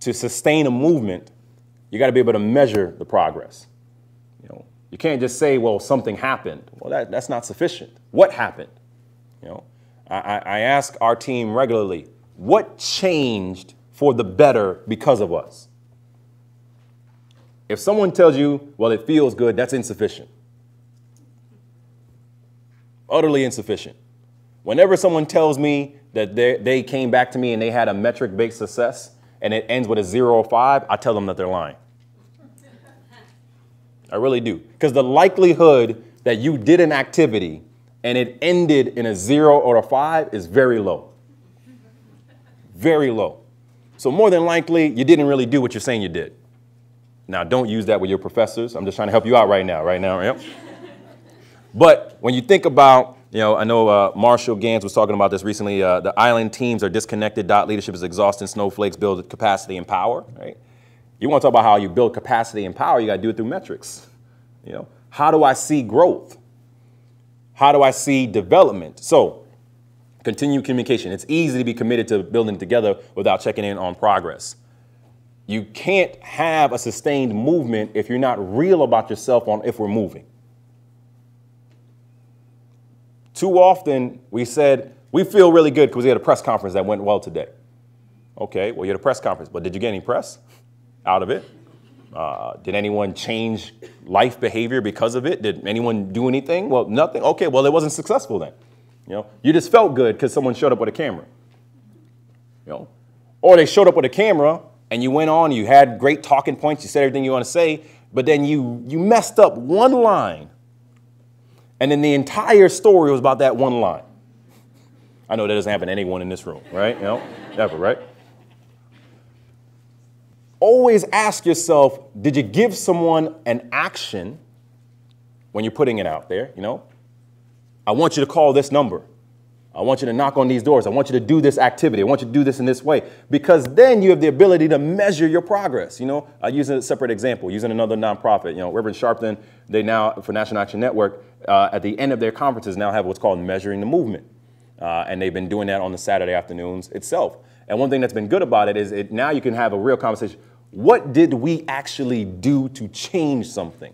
to sustain a movement, you got to be able to measure the progress. You know, you can't just say, well, something happened. Well, that's not sufficient. What happened? You know, I ask our team regularly, what changed for the better because of us? If someone tells you, well, it feels good, that's insufficient. Utterly insufficient. Whenever someone tells me that they came back to me and they had a metric-based success and it ends with a 0 or 5, I tell them that they're lying. I really do. Because the likelihood that you did an activity and it ended in a 0 or a 5 is very low. Very low. So more than likely, you didn't really do what you're saying you did. Now, don't use that with your professors. I'm just trying to help you out right now. Yep. But when you think about, you know, I know Marshall Gans was talking about this recently. The island teams are disconnected. Leadership is exhausting. Snowflakes build capacity and power. Right? You want to talk about how you build capacity and power? You got to do it through metrics. You know, how do I see growth? How do I see development? So, continued communication. It's easy to be committed to building together without checking in on progress. You can't have a sustained movement if you're not real about yourself on if we're moving. Too often we said, we feel really good because we had a press conference that went well today. Okay, well, you had a press conference, but did you get any press out of it? Did anyone change life behavior because of it? Did anyone do anything? Well, nothing. Okay, well, it wasn't successful then. You know, you just felt good because someone showed up with a camera. You know, or they showed up with a camera and you went on, you had great talking points, you said everything you want to say, but then you messed up one line. And then the entire story was about that one line. I know that doesn't happen to anyone in this room, right? You know, never, right? Always ask yourself, did you give someone an action when you're putting it out there? You know, I want you to call this number. I want you to knock on these doors. I want you to do this activity. I want you to do this in this way, because then you have the ability to measure your progress. You know, I use a separate example, using another nonprofit, you know, Reverend Sharpton, they now, for National Action Network, at the end of their conferences now have what's called Measuring the Movement. And they've been doing that on the Saturday afternoons itself. And one thing that's been good about it is now you can have a real conversation. What did we actually do to change something?